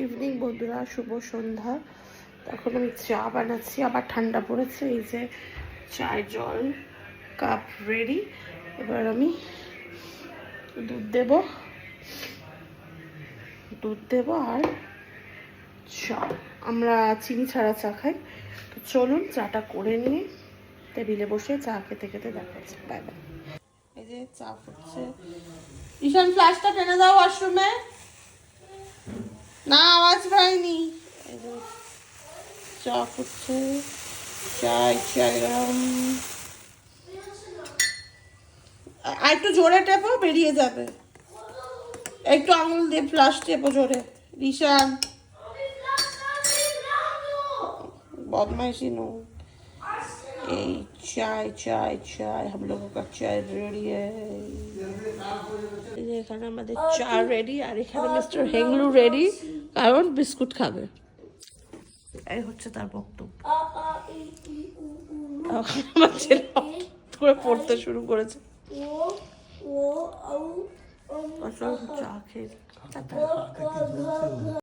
Evening বন্ধুরা, শুভ সন্ধ্যা। এখন আমি চা বানাচ্ছি, আবার ঠান্ডা পড়েছে। এই যে চায়ের জল কাপ রেডি। এবার আমি দুধ দেব আর চা। আমরা চিনি ছাড়া চা খাই। তো চলুন চাটা করে নিয়ে টেবিলে বসে চা খেতে খেতে দেখাচ্ছি। Bye bye. এই যে চা ফুটছে। ঈশান ফ্লাশটা টেনে দাও ওয়াশরুমে। না, আওয়াজ পাইনি। এই যে চা ফুটছে, চাই গরম। আর একটু জোরে টেপো, বেরিয়ে যাবে। একটু আঙুল দিয়ে ফ্লাশ টেপো জোরে। ঈশান बदमाशी नो। चाय हम लोगों का चाय रेडी है। এখানে আমাদের চা রেডি আর এখানে মিস্টার হেংলু রেডি, কারণ বিস্কুট খাবে। এই হচ্ছে তার বক্তব্য। আমার ছেলে করে পড়তে শুরু করেছে। চা খেয়ে